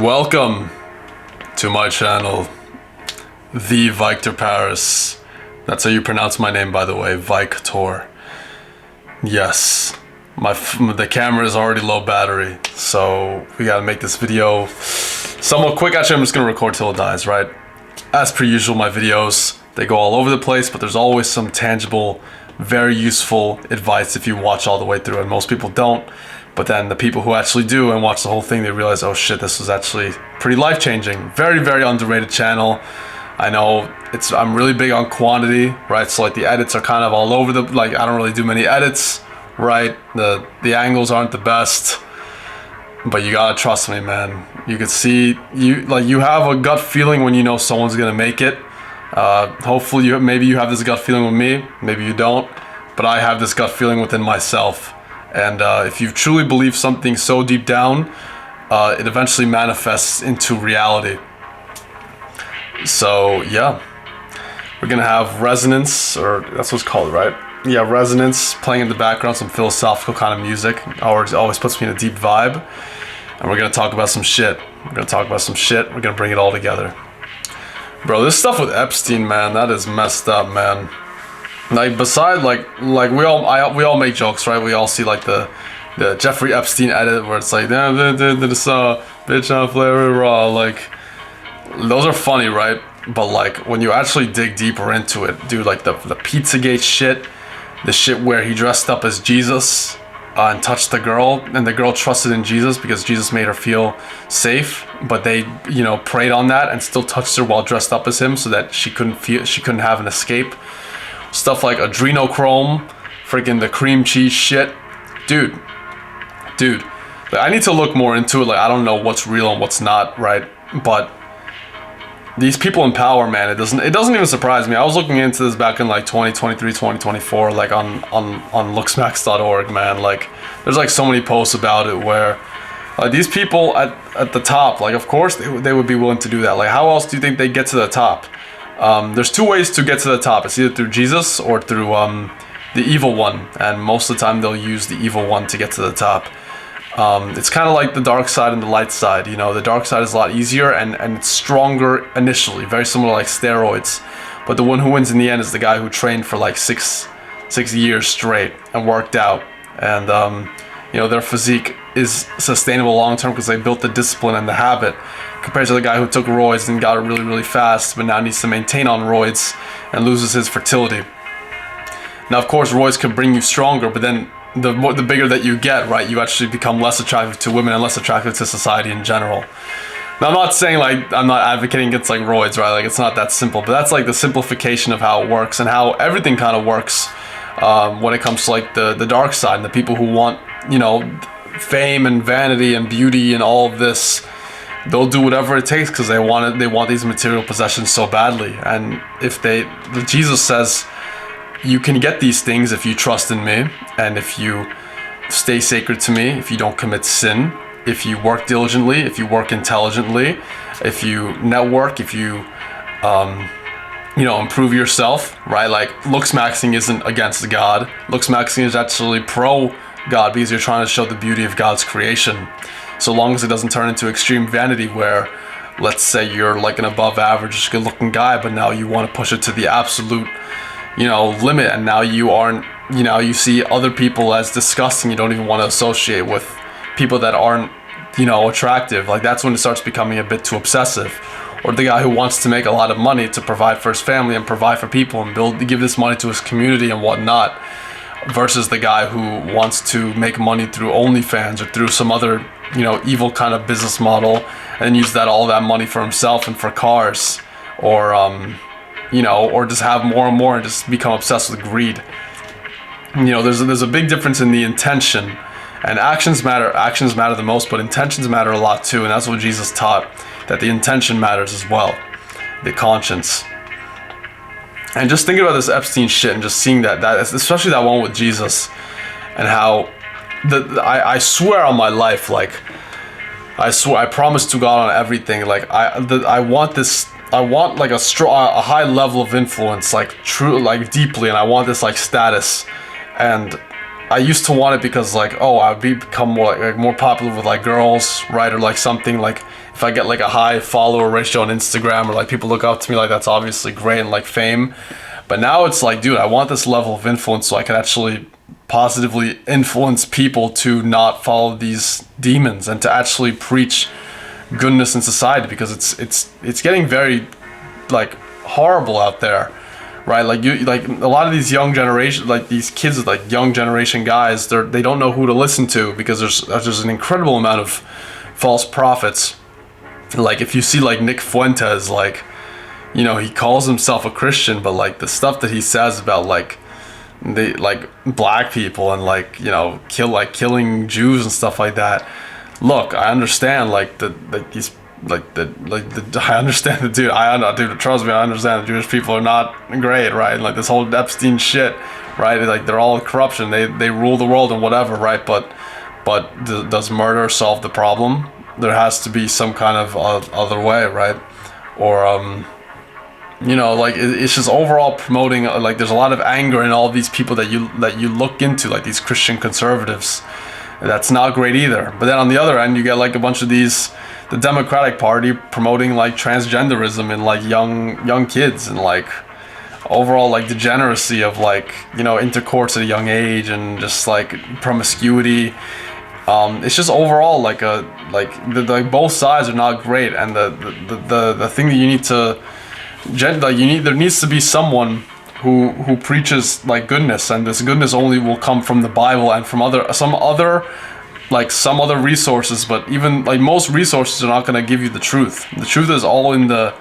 Welcome to my channel, The Victor Paris. That's how you pronounce my name, by the way, Victor. Yes, the camera is already low battery, so we gotta make this video somewhat quick. Actually, I'm just gonna record till it dies, right? As per usual, my videos, they go all over the place, but there's always some tangible, very useful advice if you watch all the way through, and most people don't. But then the people who actually do and watch the whole thing, they realize, oh shit, this was actually pretty life-changing. Very, very underrated channel. I know I'm really big on quantity, right? So like the edits are kind of all over I don't really do many edits, right? The angles aren't the best, but you gotta trust me, man. You can see, you have a gut feeling when you know someone's gonna make it. Hopefully maybe you have this gut feeling with me, maybe you don't, but I have this gut feeling within myself. And if you truly believe something so deep down, it eventually manifests into reality. So yeah, we're gonna have resonance, or that's what's called, right? Yeah, resonance playing in the background, some philosophical kind of music. Always puts me in a deep vibe. And we're gonna talk about some shit. We're gonna bring it all together. Bro, this stuff with Epstein, man, that is messed up, man. Like, beside, like we all make jokes, right? We all see like the Jeffrey Epstein edit where it's like, bitch on flavor raw. Like, those are funny, right? But like when you actually dig deeper into it, dude, like the Pizzagate shit, the shit where he dressed up as Jesus and touched the girl, and the girl trusted in Jesus because Jesus made her feel safe, but they, preyed on that and still touched her while dressed up as him so that she couldn't have an escape. Stuff like adrenochrome, freaking the cream cheese shit. Dude, like, I need to look more into it. Like, I don't know what's real and what's not, right? But these people in power, man, it doesn't even surprise me. I was looking into this back in like 2023, 2024, like on looksmacks.org, man. Like, there's like so many posts about it where these people at the top, like, of course they would be willing to do that. Like, how else do you think they get to the top? There's two ways to get to the top. It's either through Jesus or through the evil one, and most of the time they'll use the evil one to get to the top. It's kind of like the dark side and the light side. The dark side is a lot easier and it's stronger initially, very similar to like steroids. But the one who wins in the end is the guy who trained for like six years straight and worked out, and their physique is sustainable long term because they built the discipline and the habit, compared to the guy who took roids and got it really, really fast, but now needs to maintain on roids and loses his fertility. Now, of course, roids can bring you stronger, but then the bigger that you get, right, you actually become less attractive to women and less attractive to society in general. Now, I'm not saying, like, I'm not advocating against, like, roids, right? Like, it's not that simple, but that's, like, the simplification of how it works and how everything kind of works when it comes to, like, the dark side and the people who want, fame and vanity and beauty and all of this. They'll do whatever it takes because they want these material possessions so badly. And Jesus says, you can get these things if you trust in me, and if you stay sacred to me, if you don't commit sin, if you work diligently, if you work intelligently, if you network, if you improve yourself, right? Like, looksmaxing isn't against God. Looksmaxing is actually pro God because you're trying to show the beauty of God's creation. So long as it doesn't turn into extreme vanity where, let's say, you're like an above average good looking guy, but now you want to push it to the absolute, limit, and now you aren't, you see other people as disgusting. You don't even want to associate with people that aren't, attractive. Like, that's when it starts becoming a bit too obsessive. Or the guy who wants to make a lot of money to provide for his family and provide for people and give this money to his community and whatnot, versus the guy who wants to make money through OnlyFans or through some other, evil kind of business model, and use all that money for himself and for cars, or or just have more and more and just become obsessed with greed. There's a big difference in the intention, and actions matter the most, but intentions matter a lot too, and that's what Jesus taught, that the intention matters as well, the conscience. And just thinking about this Epstein shit and just seeing that especially that one with Jesus, and how I swear on my life, like, I promise to God on everything, like, I want like a high level of influence, like, true, like, deeply, and I want this like status, and I used to want it because like, oh, I'd become more popular with like girls, right? Or like something like if I get like a high follower ratio on Instagram, or like people look up to me, like that's obviously great, and like fame. But now it's like, dude, I want this level of influence so I can actually positively influence people to not follow these demons and to actually preach goodness in society, because it's getting very like horrible out there, right? Like you, like a lot of these young generation, like these kids, like young generation guys, they don't know who to listen to, because there's an incredible amount of false prophets. Like if you see like Nick Fuentes, like, you know, he calls himself a Christian, but like the stuff that he says about like like black people and like, you know, killing Jews and stuff like that. Look, I understand like I understand the dude, trust me, I understand the Jewish people are not great, right? Like this whole Epstein shit, right? Like they're all corruption. They rule the world and whatever, right? But does murder solve the problem? There has to be some kind of other way, right? Or you know, like it's just overall promoting, like there's a lot of anger in all these people that you look into, like these Christian conservatives. That's not great either. But then on the other end, you get like a bunch of the Democratic Party promoting like transgenderism in like young kids, and like overall like degeneracy of like, you know, intercourse at a young age, and just like promiscuity. It's just overall like both sides are not great, and the thing that you need to there needs to be someone who preaches like goodness, and this goodness only will come from the Bible and from some other resources. But even like most resources are not going to give you the truth. The truth is all in the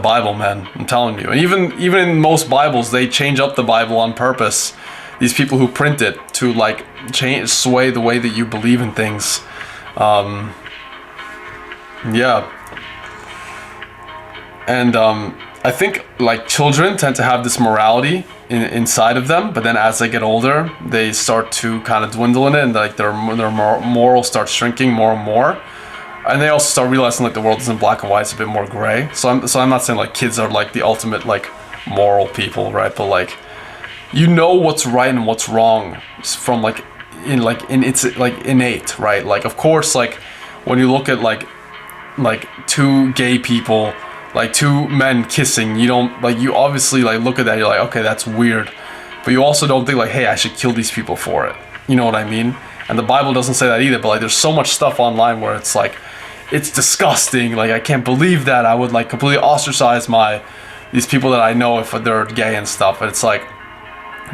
Bible, man. I'm telling you. And even in most Bibles, they change up the Bible on purpose. These people who print it to like sway the way that you believe in things. Yeah. And I think like children tend to have this morality inside of them, but then as they get older, they start to kind of dwindle in it, and like their moral starts shrinking more and more, and they also start realizing like the world isn't black and white; it's a bit more gray. So I'm not saying like kids are like the ultimate like moral people, right? But like, you know what's right and what's wrong from like it's like innate, right? Like of course, like when you look at like two gay people, like two men kissing, you don't like, you obviously like look at that, you're like, okay, that's weird, but you also don't think like, hey, I should kill these people for it. You know what I mean? And the Bible doesn't say that either, but like there's so much stuff online where it's like, it's disgusting, like I can't believe that, I would like completely ostracize these people that I know if they're gay and stuff. And it's like,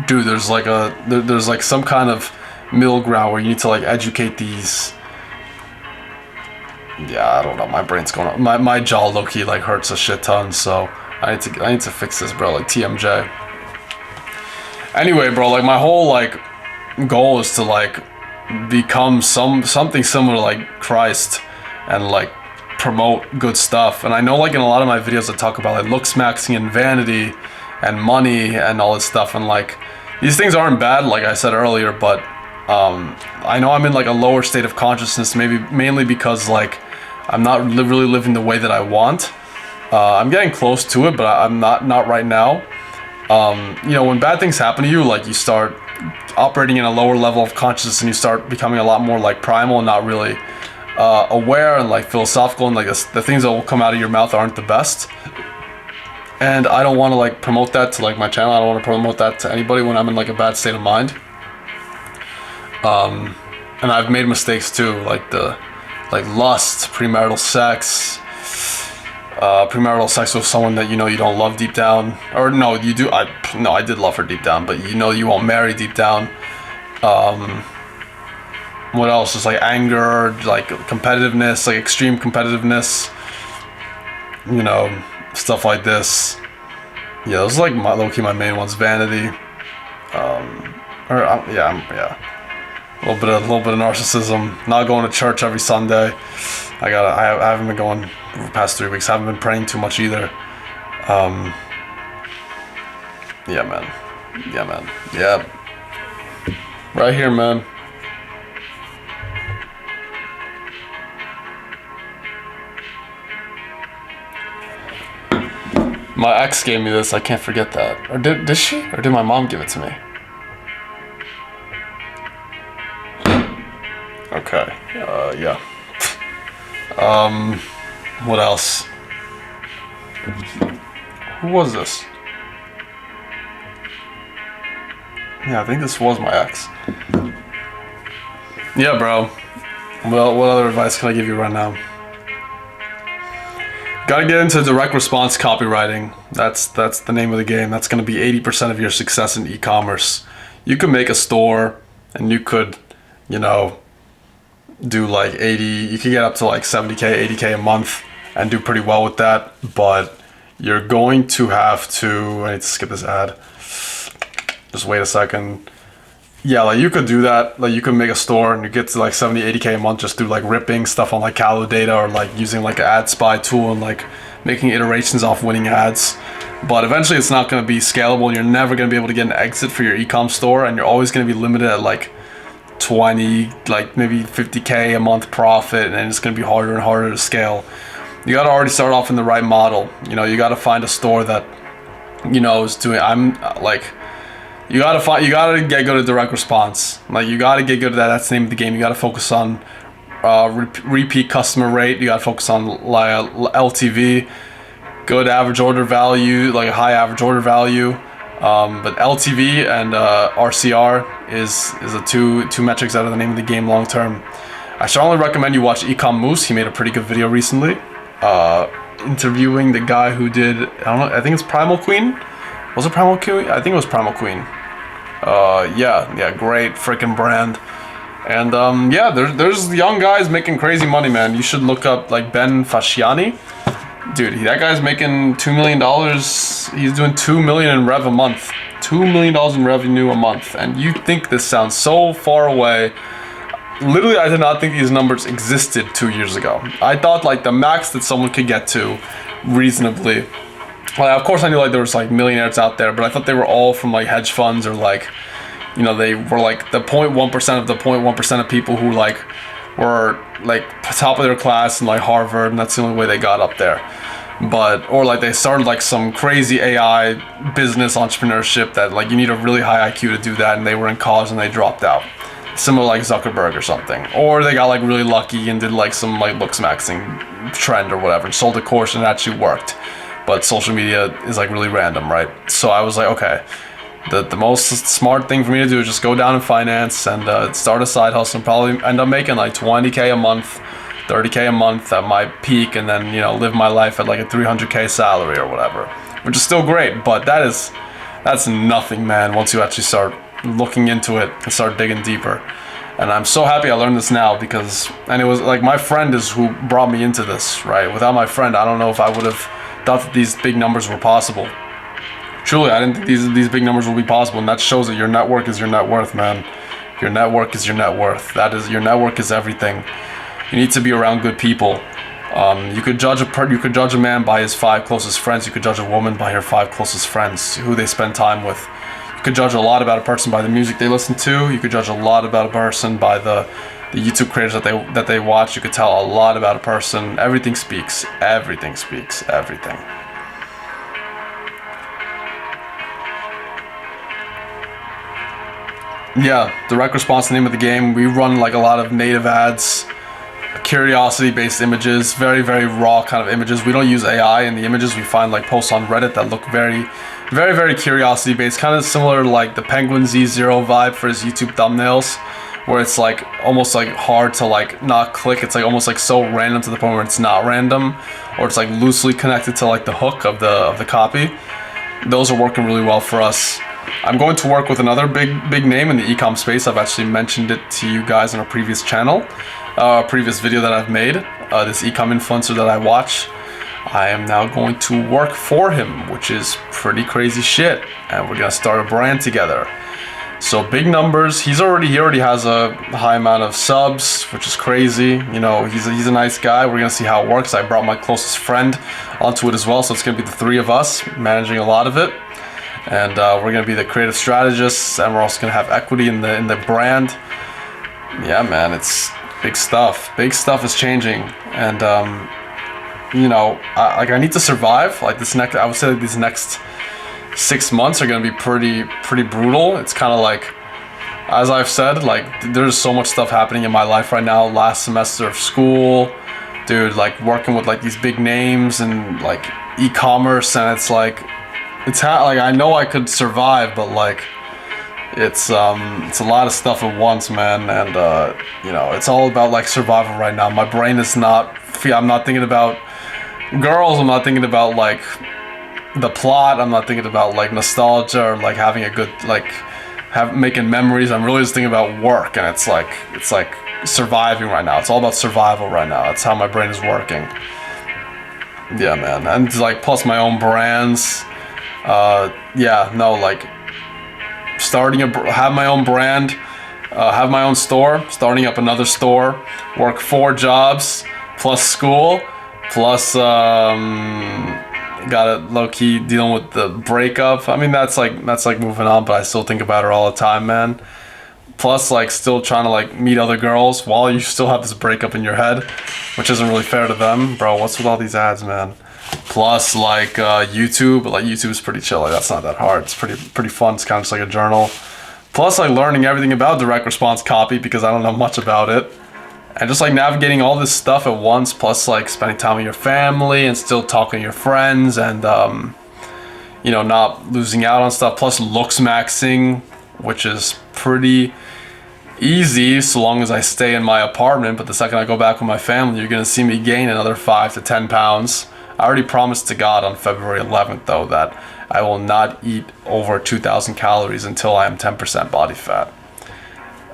dude, there's like some kind of middle ground where you need to like educate these. Yeah, I don't know. My brain's going on. My jaw low-key like hurts a shit ton, so I need to fix this, bro. Like TMJ. Anyway, bro, like my whole like goal is to like become something similar to like Christ, and like promote good stuff. And I know like in a lot of my videos I talk about like looks, maxing, and vanity, and money, and all this stuff. And like these things aren't bad, like I said earlier, but I know I'm in like a lower state of consciousness, mainly because like I'm not really living the way that I want. I'm getting close to it, but I'm not right now. You know, when bad things happen to you, like you start operating in a lower level of consciousness, and you start becoming a lot more like primal and not really aware and like philosophical, and like the things that will come out of your mouth aren't the best. And I don't want to like promote that to like my channel. I don't want to promote that to anybody when I'm in like a bad state of mind. And I've made mistakes too, like lust, premarital sex with someone that you know you don't love deep down, or no, you do. I did love her deep down, but you know you won't marry deep down. What else? Just like anger, like competitiveness, like extreme competitiveness. You know, stuff like this. Yeah, those are like low-key my main ones. Vanity. Yeah. A little bit of narcissism. Not going to church every Sunday. I haven't been going for the past 3 weeks. I haven't been praying too much either. Yeah, man. Yeah. Right here, man. My ex gave me this. I can't forget that. Or did she? Or did my mom give it to me? Yeah. What else? Who was this? Yeah, I think this was my ex. Yeah, bro. Well, what other advice can I give you right now? Gotta get into direct response copywriting. That's the name of the game. That's gonna be 80% of your success in e-commerce. You could make a store and you could, you know, do like 80, you could get up to like 70K, 80K a month and do pretty well with that, but you're going to have to, I need to skip this ad. Just wait a second. Yeah, like you could do that. Like you could make a store and you get to like 70, 80K a month just through like ripping stuff on like Calo data or like using like an ad spy tool and like making iterations off winning ads. But eventually it's not going to be scalable. You're never going to be able to get an exit for your ecom store, and you're always going to be limited at like 20, like maybe 50K a month profit, and it's going to be harder and harder to scale. You got to already start off in the right model. You know, you got to find a store that, you know, is doing, you gotta get good at direct response. Like you gotta get good at that. That's the name of the game. You gotta focus on repeat customer rate. You gotta focus on LTV, good average order value, like a high average order value. But LTV and RCR is the two metrics that are the name of the game long term. I strongly recommend you watch Ecom Moose. He made a pretty good video recently, interviewing the guy who did, I don't know, I think it's Primal Queen. Was it Primal Queen? I think it was Primal Queen. Yeah, great freaking brand. And yeah, there's young guys making crazy money, man. You should look up like Ben Fasciani. Dude, that guy's making $2 million. He's doing $2 million in rev a month. $2 million in revenue a month. And you think this sounds so far away. Literally, I did not think these numbers existed 2 years ago. I thought like the max that someone could get to reasonably, like, of course I knew like there was like millionaires out there, but I thought they were all from like hedge funds or like, you know, they were like the 0.1% of the 0.1% of people who like were like top of their class in like Harvard, and that's the only way they got up there. But, or like they started like some crazy AI business entrepreneurship that like you need a really high IQ to do that, and they were in college and they dropped out. Similar like Zuckerberg or something. Or they got like really lucky and did like some like books maxing trend or whatever and sold a course and it actually worked. But social media is like really random, right? So I was like, okay, the most smart thing for me to do is just go down in finance and start a side hustle and probably end up making like 20K a month, 30K a month at my peak, and then, you know, live my life at like a 300K salary or whatever, which is still great, but that's nothing, man, once you actually start looking into it and start digging deeper. And I'm so happy I learned this now, because, and it was like my friend is who brought me into this, right? Without my friend, I don't know if I would have thought that these big numbers were possible. Truly, I didn't think these big numbers would be possible, and that shows that your network is your net worth, man. Your network is your net worth. That is, your network is everything. You need to be around good people. You could judge a man by his 5 closest friends. You could judge a woman by her 5 closest friends, who they spend time with. You could judge a lot about a person by the music they listen to. You could judge a lot about a person by the YouTube creators that they watch. You could tell a lot about a person. Everything speaks. Everything speaks. Everything. Yeah, direct response, the name of the game. We run like a lot of native ads, curiosity-based images, very, very raw kind of images. We don't use AI in the images. We find like posts on Reddit that look very, very, very curiosity-based, kind of similar to like the Penguin Z0 vibe for his YouTube thumbnails, where it's like almost like hard to like not click. It's like almost like so random to the point where it's not random, or it's like loosely connected to like the hook of the copy. Those are working really well for us. I'm going to work with another big name in the ecom space. I've actually mentioned it to you guys in a previous channel, previous video that I've made. This ecom influencer that I watch, I am now going to work for him, which is pretty crazy shit. And we're gonna start a brand together. So big numbers. He already has a high amount of subs, which is crazy. You know, he's a nice guy. We're gonna see how it works. I brought my closest friend onto it as well, so it's gonna be the 3 of us managing a lot of it. And we're gonna be the creative strategists, and we're also gonna have equity in the brand. Yeah, man, it's big stuff. Big stuff is changing, and you know, I need to survive. Like I would say these next 6 months are gonna be pretty brutal. It's kind of like as I've said, like, there's so much stuff happening in my life right now. Last semester of school, dude, like working with like these big names and like e-commerce, and it's like, like I know I could survive, but like it's a lot of stuff at once, man. And you know, it's all about like survival right now. My brain is not, I'm not thinking about girls, I'm not thinking about like the plot, I'm not thinking about like nostalgia or like having a good, like making memories. I'm really just thinking about work, and it's like surviving right now. It's all about survival right now. That's how my brain is working. Yeah, man. And like plus my own brands. Yeah, no, like have my own brand, have my own store, starting up another store, work 4 jobs plus school, plus got it low-key dealing with the breakup. I mean, that's like moving on, but I still think about her all the time, man. Plus like still trying to like meet other girls while you still have this breakup in your head, which isn't really fair to them. Bro, what's with all these ads, man? Plus like YouTube, but like YouTube is pretty chill. Like that's not that hard. It's pretty fun. It's kind of just like a journal. Plus like learning everything about direct response copy because I don't know much about it. And just like navigating all this stuff at once, plus like spending time with your family and still talking to your friends, and you know, not losing out on stuff. Plus looks maxing, which is pretty easy so long as I stay in my apartment. But the second I go back with my family, you're gonna see me gain another 5 to 10 pounds. I already promised to God on February 11th though that I will not eat over 2,000 calories until I am 10% body fat.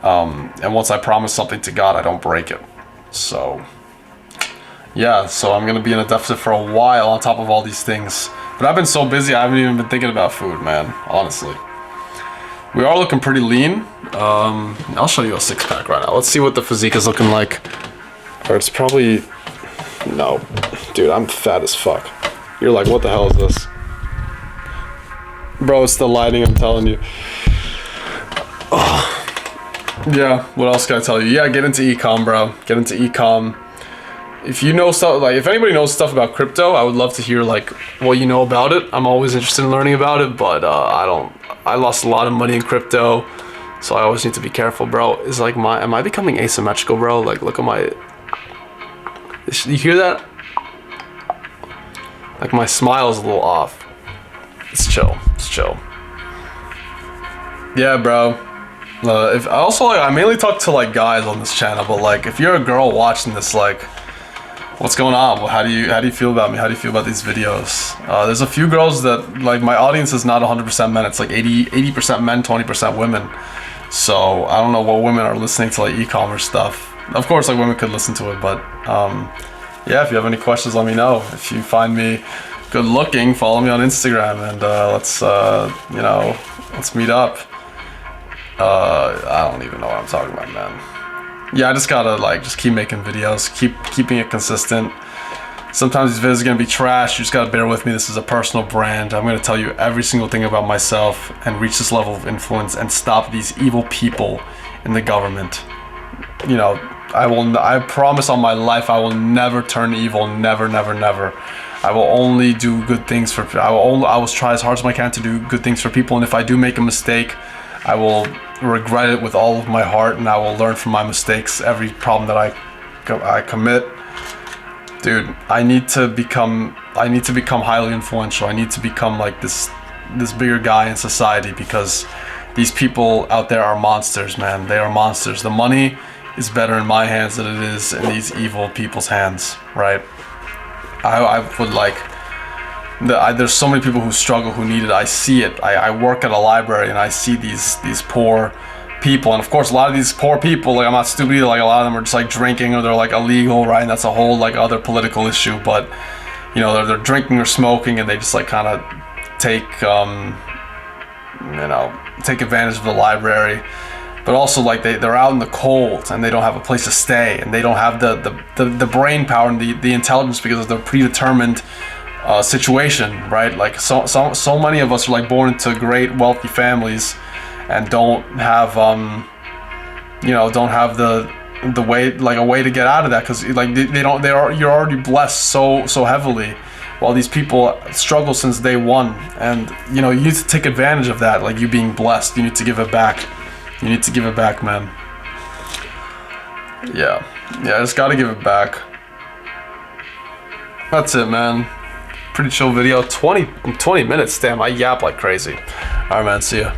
And once I promise something to God, I don't break it. So yeah, so I'm gonna be in a deficit for a while on top of all these things. But I've been so busy, I haven't even been thinking about food, man, honestly. We are looking pretty lean. I'll show you a 6-pack right now. Let's see what the physique is looking like. Or it's probably, no, dude, I'm fat as fuck. You're like, what the hell is this? Bro, it's the lighting, I'm telling you. Oh. Yeah, what else can I tell you? Yeah, get into ecom, bro. Get into ecom. If you know stuff, like if anybody knows stuff about crypto, I would love to hear like what you know about it. I'm always interested in learning about it, but I lost a lot of money in crypto, so I always need to be careful, bro. It's like am I becoming asymmetrical, bro? Like look at my, you hear that? Like my smile is a little off. It's chill, it's chill. Yeah, bro. If also like I mainly talk to like guys on this channel, but like if you're a girl watching this, like what's going on? Well, how do you feel about me? How do you feel about these videos? There's a few girls that like my audience is not 100% men. It's like 80% men, 20% women. So I don't know what women are listening to like e-commerce stuff. Of course, like women could listen to it, but yeah, if you have any questions, let me know. If you find me good looking, follow me on Instagram, and let's you know, let's meet up. I don't even know what I'm talking about, man. Yeah, I just gotta like just keep making videos, keeping it consistent. Sometimes these videos are gonna be trash. You just gotta bear with me. This is a personal brand. I'm gonna tell you every single thing about myself and reach this level of influence and stop these evil people in the government. You know, I promise on my life I will never turn evil. Never, never, never. I will only do good things for. I will try as hard as I can to do good things for people. And if I do make a mistake, I will regret it with all of my heart, and I will learn from my mistakes. Every problem that I commit, dude, I need to become highly influential. I need to become like this bigger guy in society, because these people out there are monsters, man. They are monsters. The money is better in my hands than it is in these evil people's hands, right? I would like. There's so many people who struggle, who need it. I see it. I work at a library and I see these poor people, and of course a lot of these poor people, like I'm not stupid either, like a lot of them are just like drinking, or they're like illegal, right? And that's a whole like other political issue, but you know, they're drinking or smoking, and they just like kind of take you know, take advantage of the library. But also like they're out in the cold and they don't have a place to stay, and they don't have the brain power and the intelligence because of the predetermined situation, right? Like so many of us are like born into great wealthy families and don't have you know, don't have the way, like a way to get out of that, because like you're already blessed so heavily, while these people struggle since day one. And you know, you need to take advantage of that, like you being blessed. You need to give it back. You need to give it back, man. Yeah, I just gotta give it back. That's it, man. Pretty chill video. 20 minutes, damn, I yap like crazy. Alright, man, see ya.